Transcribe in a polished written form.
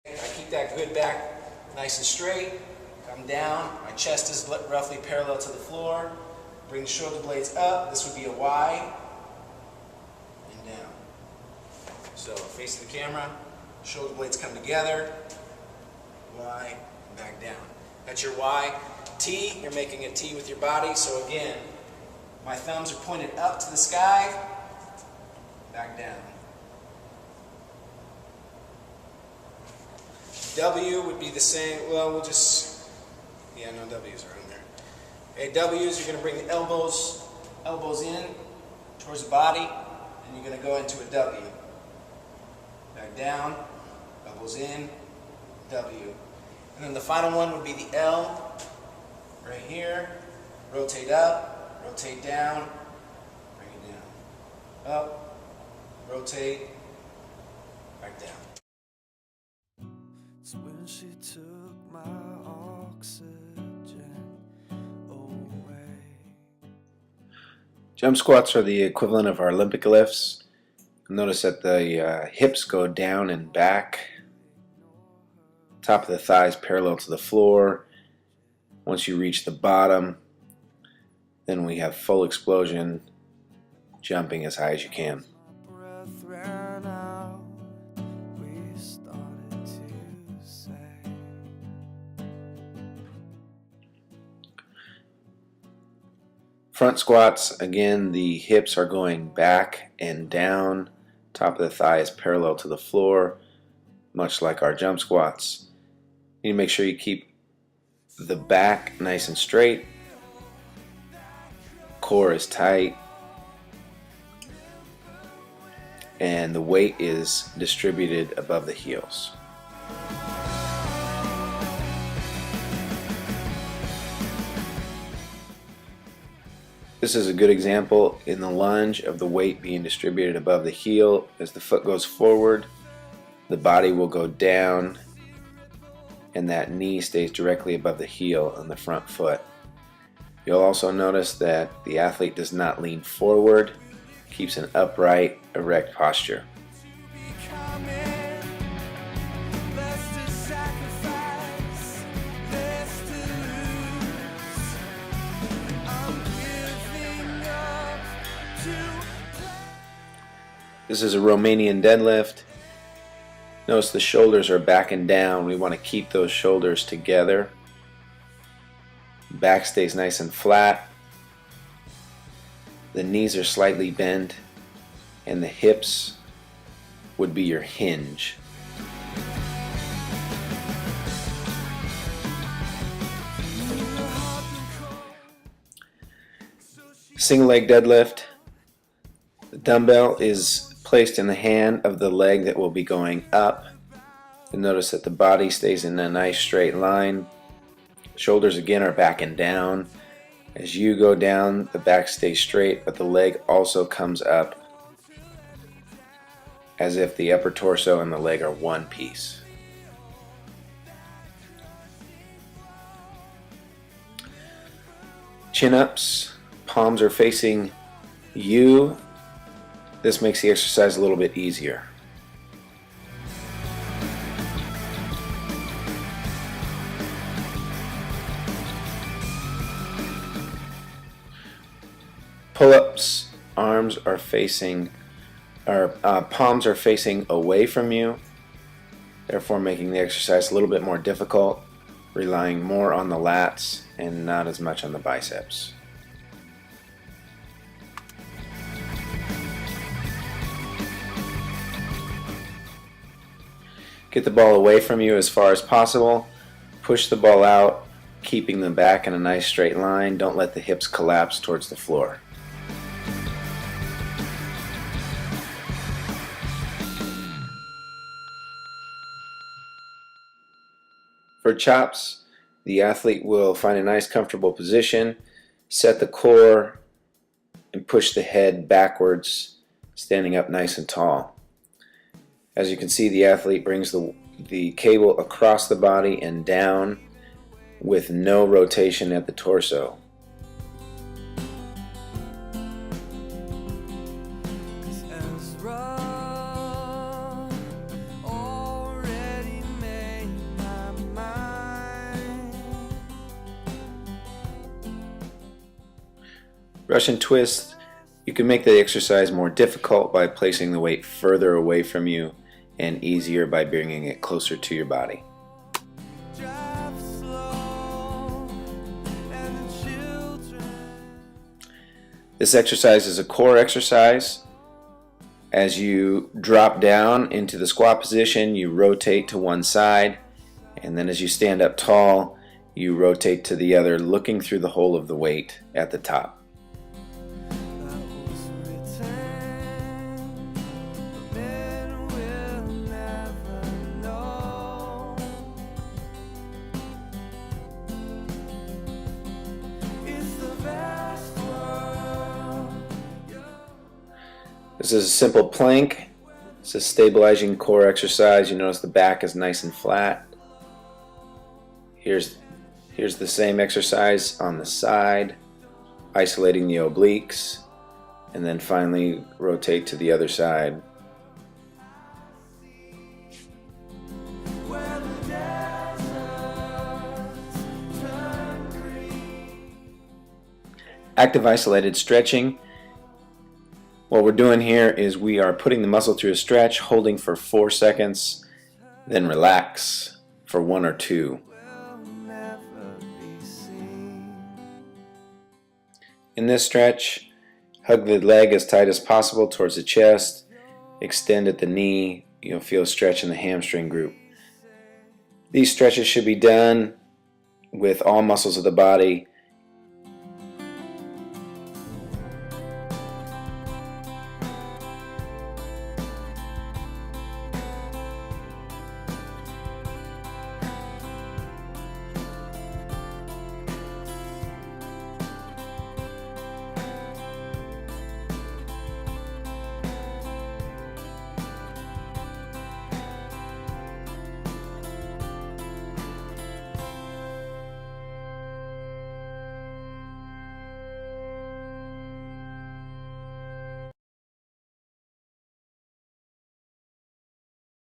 I keep that good back nice and straight. Come down. My chest is roughly parallel to the floor. Bring the shoulder blades up. This would be a Y. And down. So facing the camera, shoulder blades come together. Y, and back down. That's your Y. T, you're making a T with your body. So again, my thumbs are pointed up to the sky. Back down. W would be the same. Well, we'll just, yeah, no W's are in there. Okay, W's, you're going to bring the elbows in towards the body, and you're going to go into a W. Back down, elbows in, W. And then the final one would be the L, right here. Rotate up, rotate down, bring it down. Up, rotate, back down. It's when she took my oxygen away. Jump squats are the equivalent of our Olympic lifts. Notice that the hips go down and back. Top of the thighs parallel to the floor. Once you reach the bottom, then we have full explosion, jumping as high as you can. Breath ran out. We started to say. Front squats, again, the hips are going back and down. Top of the thigh is parallel to the floor, much like our jump squats. You need to make sure you keep the back nice and straight. Core is tight. And the weight is distributed above the heels. This is a good example in the lunge of the weight being distributed above the heel. As the foot goes forward, the body will go down, and that knee stays directly above the heel on the front foot. You'll also notice that the athlete does not lean forward, keeps an upright, erect posture. This is a Romanian deadlift. Notice the shoulders are back and down. We want to keep those shoulders together. Back stays nice and flat. The knees are slightly bent, and the hips would be your hinge. Single leg deadlift. The dumbbell is placed in the hand of the leg that will be going up. And notice that the body stays in a nice straight line. Shoulders again are back and down. As you go down, the back stays straight, but the leg also comes up as if the upper torso and the leg are one piece. Chin-ups, palms are facing you. This makes the exercise a little bit easier. Pull-ups, palms are facing away from you, therefore making the exercise a little bit more difficult, relying more on the lats and not as much on the biceps. Get the ball away from you as far as possible. Push the ball out, keeping them back in a nice straight line. Don't let the hips collapse towards the floor. For chops, the athlete will find a nice comfortable position, set the core, and push the head backwards, standing up nice and tall. As you can see, the athlete brings the cable across the body and down with no rotation at the torso. Russian twist, you can make the exercise more difficult by placing the weight further away from you and easier by bringing it closer to your body. Drive slow, and the children. This exercise is a core exercise. As you drop down into the squat position, you rotate to one side, and then as you stand up tall, you rotate to the other, looking through the hole of the weight at the top. This is a simple plank. It's a stabilizing core exercise. You notice the back is nice and flat. Here's the same exercise on the side, isolating the obliques, and then finally rotate to the other side. Active isolated stretching. What we're doing here is we are putting the muscle through a stretch, holding for 4 seconds, then relax for 1 or 2. In this stretch, hug the leg as tight as possible towards the chest, extend at the knee. You'll feel a stretch in the hamstring group. These stretches should be done with all muscles of the body